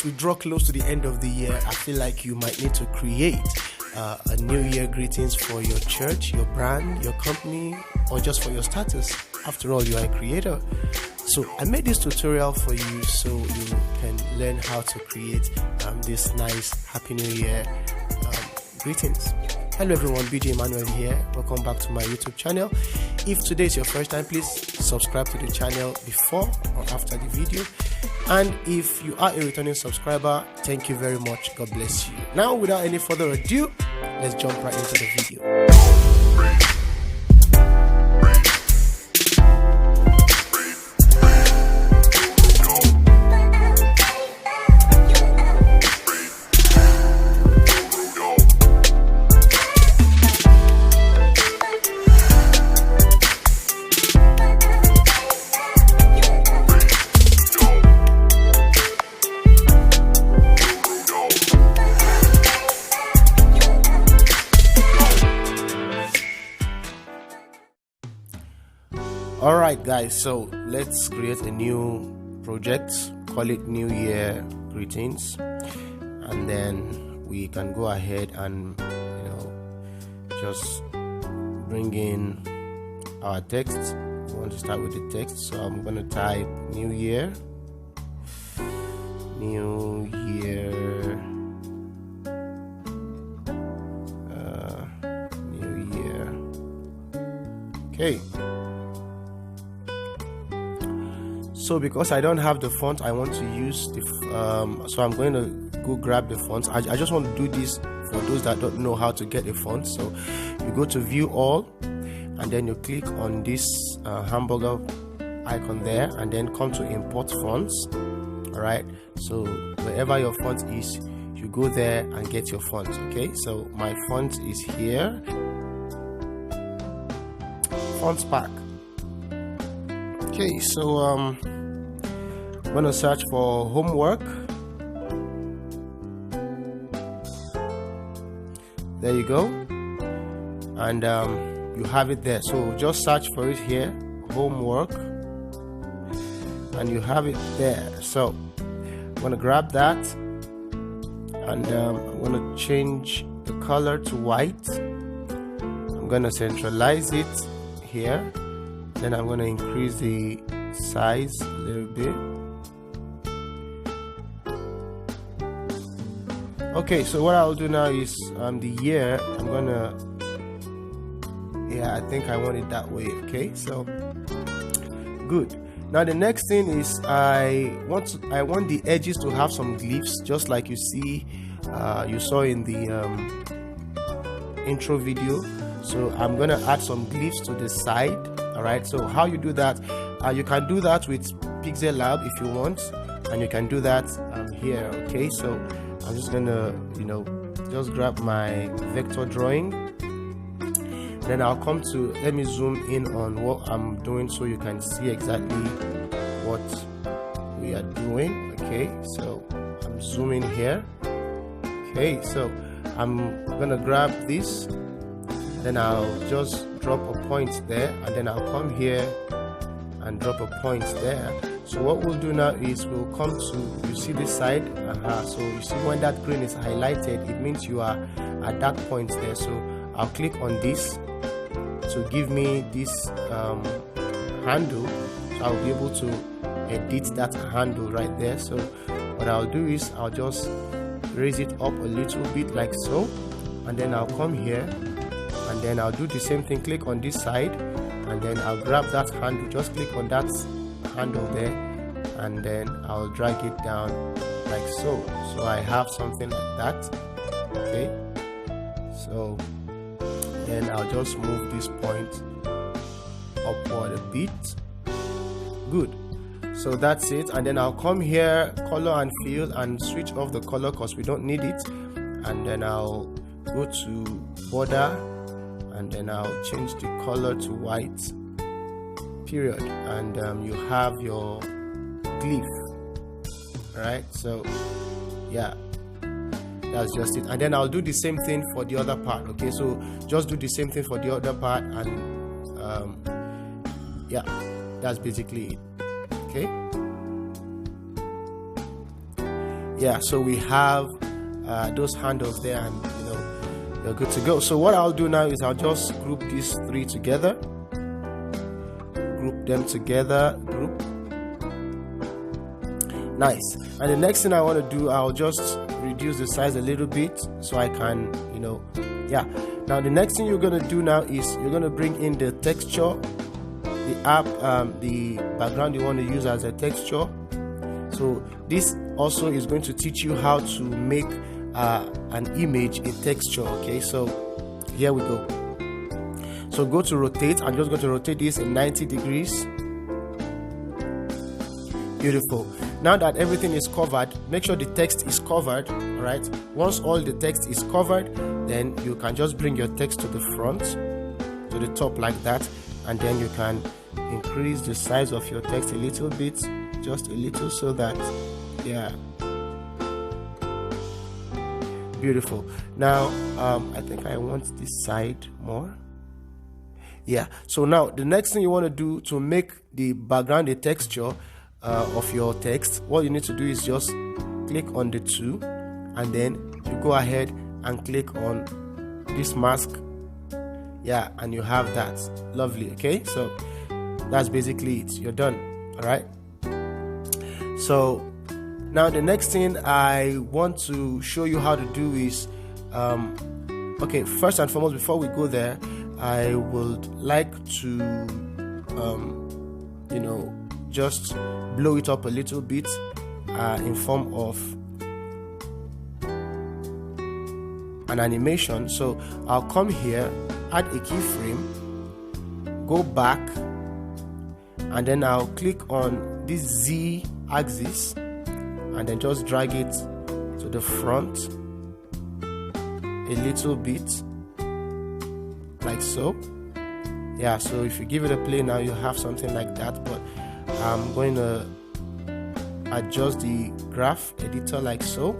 we draw close to the end of the year, I feel like you might need to create a New Year greetings for your church, your brand, your company, or just for your status. After all, you are a creator. So I made this tutorial for you so you can learn how to create this nice Happy New Year greetings. Hello everyone, BJ Emmanuel here. Welcome back to my YouTube channel. If today is your first time, please subscribe to the channel before or after the video. And if you are a returning subscriber, thank you very much. God bless you. Now, without any further ado, let's jump right into the video. Alright guys, so let's create a new project, call it New Year Greetings, and then we can go ahead and just bring in our text. We want to start with the text, so I'm going to type New Year, okay. So because I don't have the font, I want to use the so I'm going to go grab the font. I just want to do this for those that don't know how to get a font. So you go to view all, and then you click on this hamburger icon there, and then come to import fonts. All right, so wherever your font is, you go there and get your font. Okay, so my font is here, fonts pack. Okay, so I'm gonna search for homework. There you go, and you have it there. So just search for it here, homework, and you have it there. So I'm gonna grab that, and I'm gonna change the color to white. I'm gonna centralize it here. Then I'm going to increase the size a little bit. Okay, so what I'll do now is the year, I'm going to, I think I want it that way. Okay, so good. Now the next thing is I want the edges to have some glyphs, just like you see, you saw in the intro video. So I'm going to add some glyphs to the side. Alright, so how you do that, you can do that with Pixel Lab if you want, and you can do that here. Okay, so I'm just gonna just grab my vector drawing, then I'll come to, let me zoom in on what I'm doing so you can see exactly what we are doing. Okay, so I'm zooming here. Okay, so I'm gonna grab this, then I'll just drop a point there, and then I'll come here and drop a point there. So what we'll do now is we'll come to, you see this side, so you see when that green is highlighted, it means you are at that point there. So I'll click on this to give me this handle, so I'll be able to edit that handle right there. So what I'll do is I'll just raise it up a little bit like so, and then I'll come here, and then I'll do the same thing, click on this side, and then I'll grab that handle, just click on that handle there, and then I'll drag it down like so. So I have something like that. Okay, so then I'll just move this point upward a bit. Good, so that's it. And then I'll come here, color and fill, and switch off the color because we don't need it. And then I'll go to border, and then I'll change the color to white, period, and you have your glyph. Right, so yeah, that's just it. And then I'll do the same thing for the other part. Okay, so just do the same thing for the other part, and yeah, that's basically it. Okay, yeah, so we have those handles there, and you know, you're good to go. So what I'll do now is I'll just group these three together, group them together, group. Nice. And the next thing I want to do, I'll just reduce the size a little bit so I can, you know, yeah. Now the next thing you're going to do now is you're going to bring in the texture, the background you want to use as a texture. So this also is going to teach you how to make an image a texture. Okay, so here we go. So go to rotate. I'm just going to rotate this in 90 degrees. Beautiful. Now that everything is covered, make sure the text is covered. All right, once all the text is covered, then you can just bring your text to the front, to the top like that, and then you can increase the size of your text a little bit, just a little, so that, yeah, beautiful. Now I think I want this side more. Yeah, so now the next thing you want to do to make the background a texture of your text, what you need to do is just click on the two, and then you go ahead and click on this mask. Yeah, and you have that. Lovely. Okay, so that's basically it. You're done. All right, so now the next thing I want to show you how to do is okay, first and foremost, before we go there, I would like to you know, just blow it up a little bit in form of an animation. So I'll come here, add a keyframe, go back, and then I'll click on this Z axis and then just drag it to the front a little bit, like so. Yeah, so if you give it a play now, you have something like that. But I'm going to adjust the graph editor like so.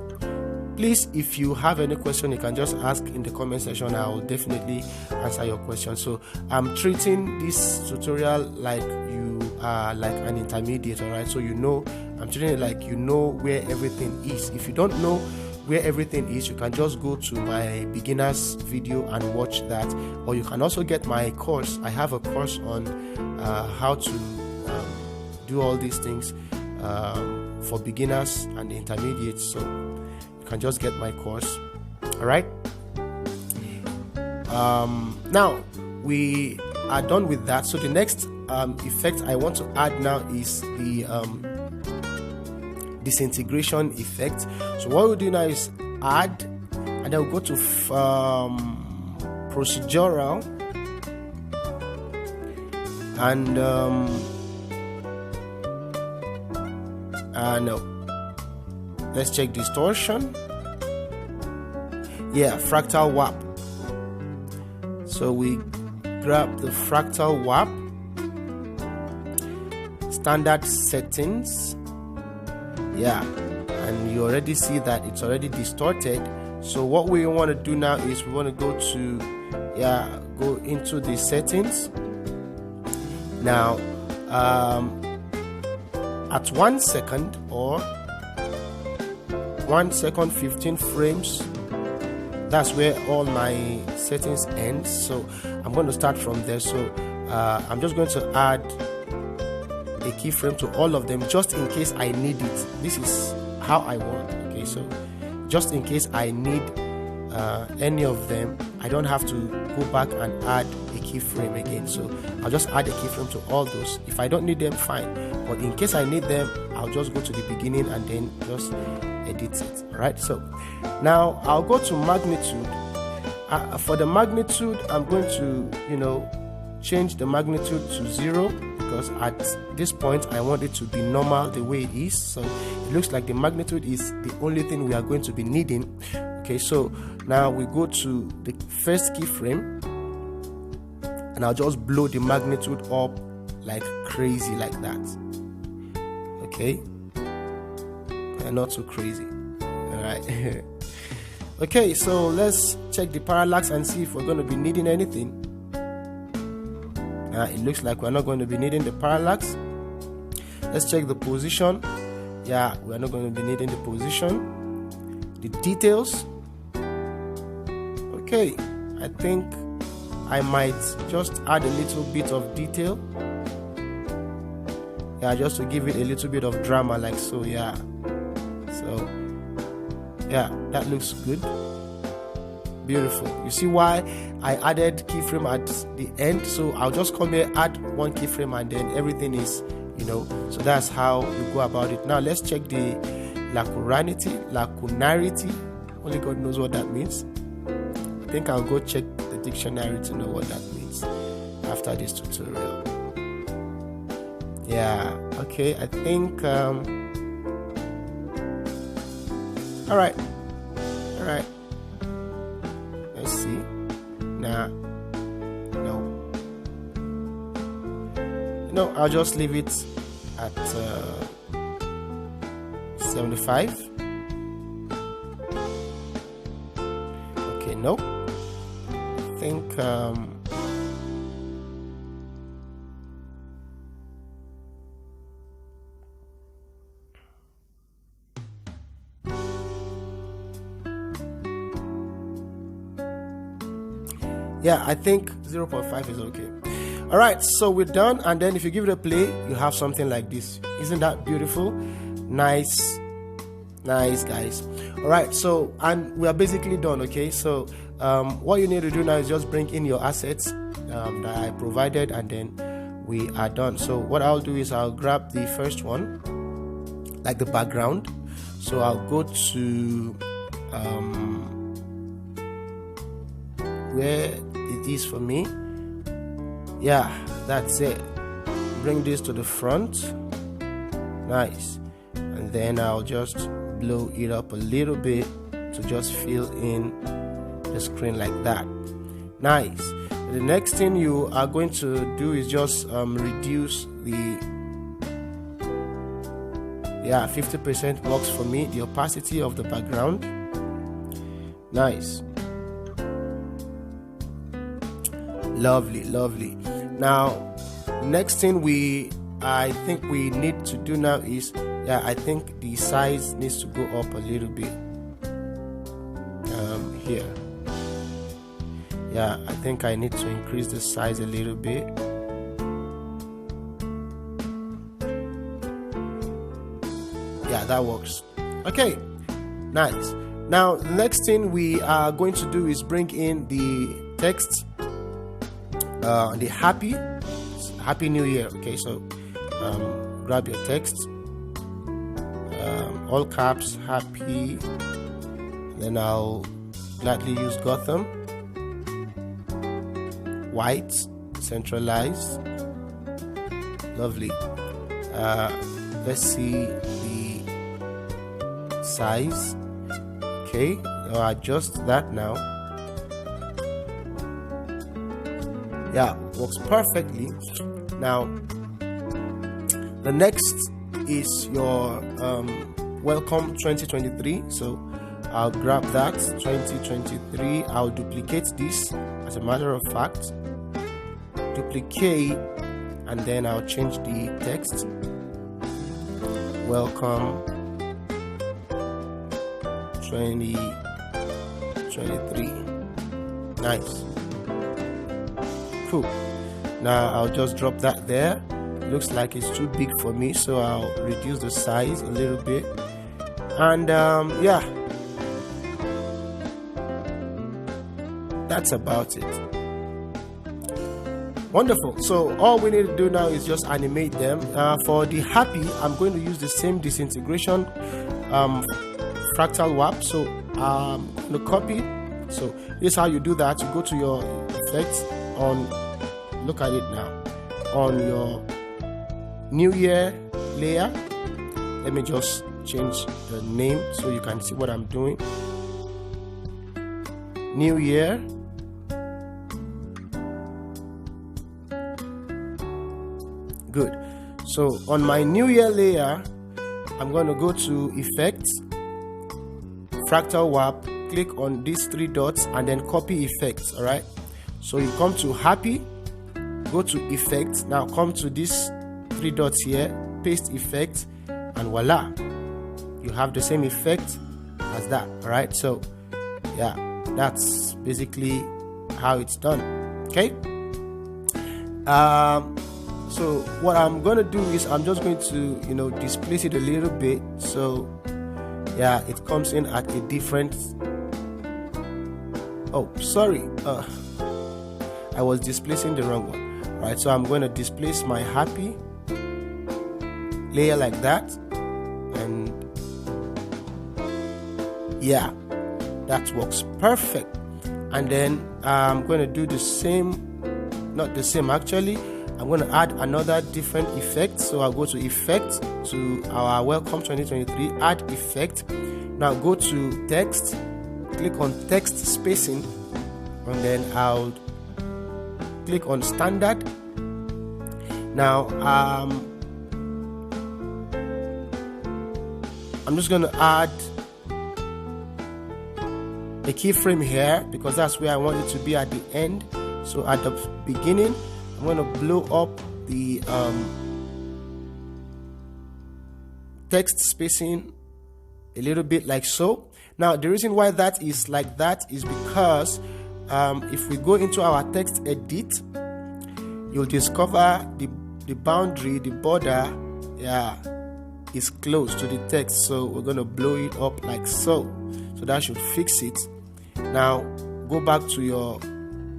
Please, if you have any question, you can just ask in the comment section. I will definitely answer your question. So I'm treating this tutorial like you are like an intermediate, all right? So you know, I'm treating it like you know where everything is. If you don't know where everything is, you can just go to my beginners video and watch that, or you can also get my course. I have a course on how to do all these things for beginners and the intermediates. So you can just get my course. All right, now we are done with that. So the next effect I want to add now is the disintegration effect. So what we'll do now is add, and then we'll go to procedural, and no, let's check distortion. Yeah, fractal warp. So we grab the fractal warp, standard settings. Yeah, and you already see that it's already distorted. So what we want to do now is we want to go to, yeah, go into the settings. Now at 1 second or 1 second 15 frames, that's where all my settings end. So I'm going to start from there. So I'm just going to add a keyframe to all of them, just in case I need it. This is how I want. Okay, so just in case I need any of them, I don't have to go back and add a keyframe again. So I'll just add a keyframe to all those. If I don't need them, fine, but in case I need them, I'll just go to the beginning and then just edit it. All right, so now I'll go to magnitude. For the magnitude, I'm going to, you know, change the magnitude to 0, because at this point I want it to be normal the way it is. So it looks like the magnitude is the only thing we are going to be needing. Okay, so now we go to the first keyframe, and I'll just blow the magnitude up like crazy, like that. Okay, and not too crazy. All right. Okay, so let's check the parallax and see if we're going to be needing anything. It looks like we're not going to be needing the parallax. Let's check the position. Yeah, we're not going to be needing the position, the details. Okay, I think I might just add a little bit of detail. Yeah, just to give it a little bit of drama, like so. Yeah, so yeah, that looks good. Beautiful. You see why I added keyframe at the end? So I'll just come here, add one keyframe, and then everything is, you know, so that's how you go about it. Now let's check the lacunarity. Only God knows what that means. I think I'll go check the dictionary to know what that means after this tutorial. Yeah, okay, I think all right. Let's see. Nah, no, I'll just leave it at 75. Okay, no, I think yeah, I think 0.5 is okay. All right, so we're done, and then if you give it a play, you have something like this. Isn't that beautiful? Nice guys. All right, so and we are basically done. Okay, so what you need to do now is just bring in your assets that I provided, and then we are done. So what I'll do is I'll grab the first one, like the background. So I'll go to where it is for me. Yeah, that's it. Bring this to the front. Nice. And then I'll just blow it up a little bit to just fill in the screen like that. Nice. The next thing you are going to do is just reduce the 50% works for me, the opacity of the background. Nice. Lovely. Now next thing I think we need to do now is I think the size needs to go up a little bit here. I think I need to increase the size a little bit. That works. Okay, nice. Now the next thing we are going to do is bring in the text, the happy new year. Okay, so grab your text, all caps, happy. Then I'll gladly use Gotham, white, centralized. Lovely. Let's see the size. Okay, I'll adjust that now. Works perfectly. Now the next is your welcome 2023. So I'll grab that 2023. I'll duplicate this, as a matter of fact, duplicate, and then I'll change the text. Welcome 2023. Nice. Cool. Now I'll just drop that there. Looks like it's too big for me, so I'll reduce the size a little bit. And that's about it. Wonderful. So all we need to do now is just animate them. For the happy, I'm going to use the same disintegration fractal warp. So I'm going to copy. So this is how you do that. You go to your effects look at it now, on your new year layer. Let me just change the name so you can see what I'm doing. New year. Good. So on my new year layer, I'm going to go to effects, fractal warp, click on these three dots, and then copy effects. All right, so you come to happy, go to effects, now come to these three dots here, paste effect, and voila, you have the same effect as that. All right, so yeah, that's basically how it's done. Okay, so what I'm going to do is I'm just going to displace it a little bit, so yeah, it comes in at a different, oh sorry, I was displacing the wrong one. All right, so I'm going to displace my happy layer like that, and yeah, that works perfect. And then I'm going to do the same, not the same actually, I'm going to add another different effect. So I'll go to effect, to our welcome 2023, add effect. Now go to text, click on text spacing, and then I'll click on standard. Now I'm just going to add a keyframe here because that's where I want it to be at the end. So at the beginning, I'm going to blow up the text spacing a little bit like so. Now the reason why that is like that is because if we go into our text edit, you'll discover the boundary, the border, yeah, is close to the text. So we're going to blow it up like so. So that should fix it. Now go back to your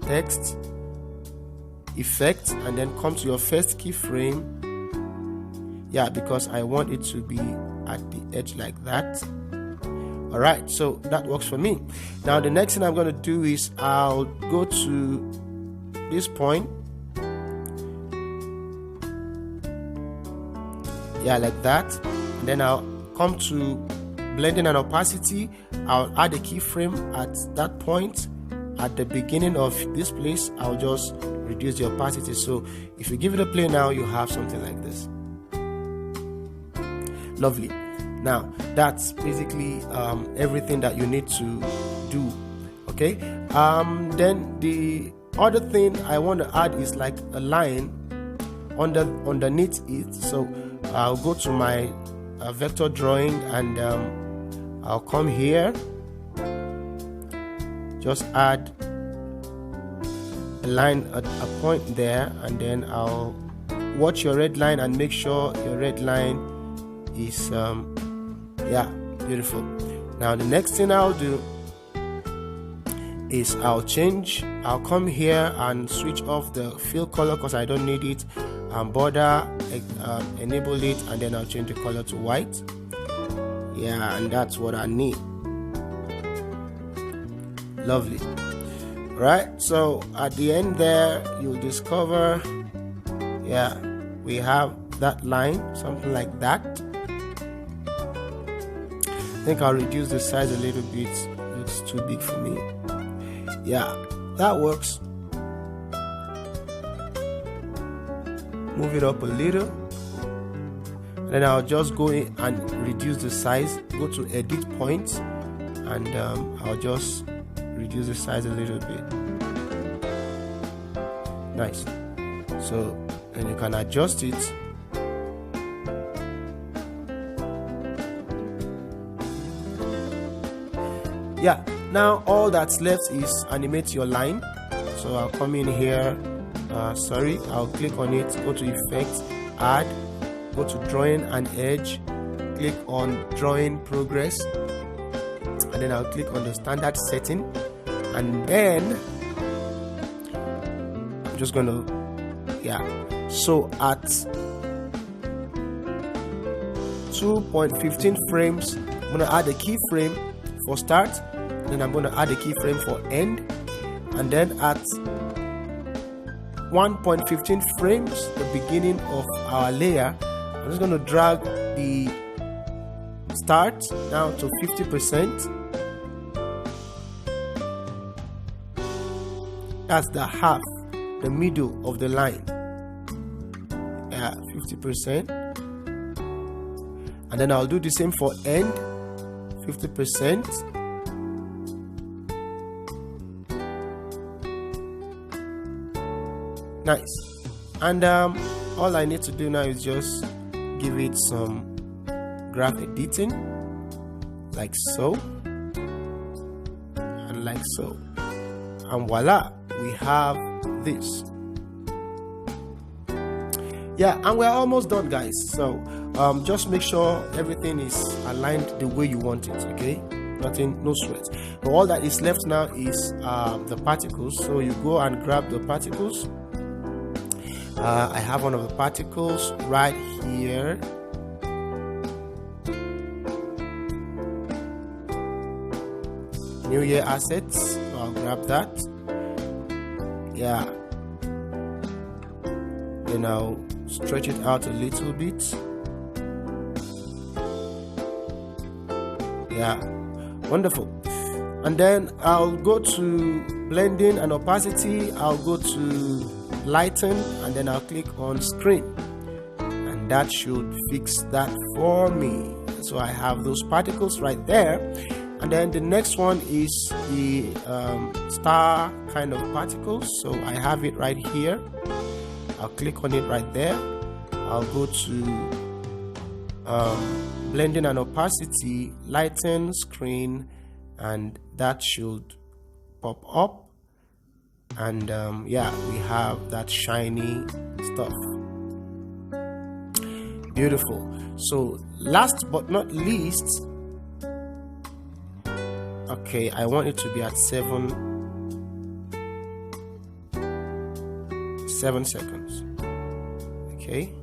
text effect and then come to your first keyframe. Yeah, because I want it to be at the edge like that. All right, so that works for me. Now the next thing I'm going to do is I'll go to this point. Yeah, like that. And then I'll come to blending and opacity. I'll add a keyframe at that point. At the beginning of this place, I'll just reduce the opacity. So if you give it a play now, you have something like this. Lovely. Now that's basically everything that you need to do. Okay. Then the other thing I want to add is like a line underneath it. So I'll go to my vector drawing and I'll come here, just add a line at a point there, and then I'll watch your red line and make sure your red line is yeah, beautiful. Now the next thing I'll do is I'll come here and switch off the fill color because I don't need it, and border, enable it, and then I'll change the color to white. Yeah, and that's what I need. Lovely. Right, so at the end there you'll discover, yeah, we have that line, something like that. I think I'll reduce the size a little bit, it looks too big for me. Yeah, that works. Move it up a little, then I'll just go in and reduce the size. Go to edit point, and I'll just reduce the size a little bit. Nice. So then you can adjust it. Yeah, now all that's left is animate your line. So I'll come in here, I'll click on it, go to effects, add, go to drawing and edge, click on drawing progress, and then I'll click on the standard setting, and then I'm just gonna, yeah, so at 2.15 frames I'm gonna add a keyframe for start, then I'm gonna add a keyframe for end, and then at 1.15 frames, the beginning of our layer, I'm just going to drag the start down to 50%. That's the half, the middle of the line. Yeah, 50%. And then I'll do the same for end, 50%. Nice. And all I need to do now is just give it some graph editing. like so, and like so, and voila, we have this. Yeah, and we're almost done, guys. So just make sure everything is aligned the way you want it. Okay, nothing, no sweat. But all that is left now is the particles. So you go and grab the particles. I have one of the particles right here. New Year assets, so I'll grab that. Yeah, then I'll stretch it out a little bit. Yeah, wonderful. And then I'll go to blending and opacity. I'll go to lighten, and then I'll click on screen, and that should fix that for me. So I have those particles right there. And then the next one is the star kind of particles. So I have it right here. I'll click on it right there. I'll go to blending and opacity, lighten, screen, and that should pop up. And yeah, we have that shiny stuff. Beautiful. So last but not least, okay, I want it to be at 7 seconds. Okay,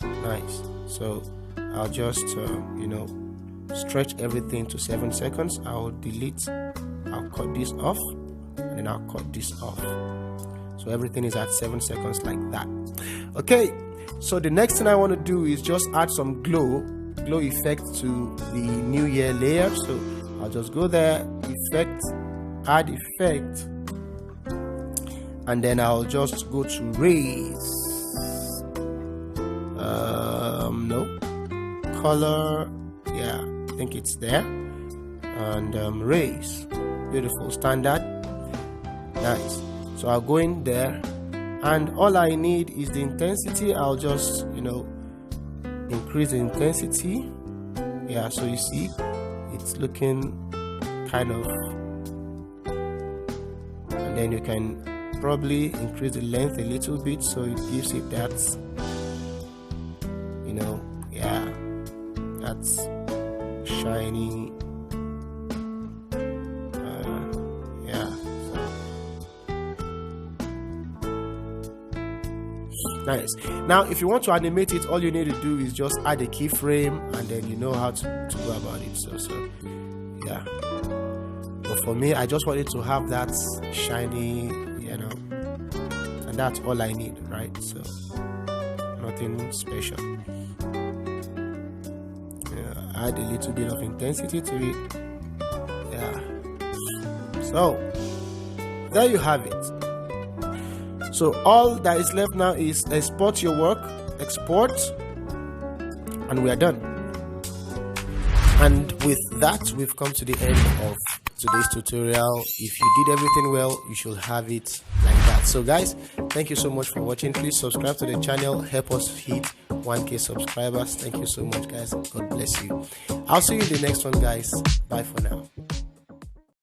nice. So I'll just stretch everything to 7 seconds. I'll delete, I'll cut this off, and then I'll cut this off. So everything is at 7 seconds like that. Okay, so the next thing I want to do is just add some glow effect to the New Year layer. So I'll just go there, effect, add effect, and then I'll just go to raise. No, color, yeah, I think it's there, and raise. Beautiful, standard, nice. So I'll go in there, and all I need is the intensity. I'll just increase the intensity. Yeah, so you see it's looking kind of, and then you can probably increase the length a little bit so it gives it that, yeah, that's shiny. Yeah, so nice. Now if you want to animate it, all you need to do is just add a keyframe, and then you know how to go about it. So yeah, but for me, I just wanted to have that shiny, and that's all I need, right? So nothing special. Yeah, add a little bit of intensity to it. Yeah, so there you have it. So all that is left now is export your work, export, and we are done. And with that, we've come to the end of today's tutorial. If you did everything well, you should have it like that. So guys, thank you so much for watching. Please subscribe to the channel, help us hit 1K subscribers. Thank you so much, guys. God bless you. I'll see you in the next one, guys. Bye for now.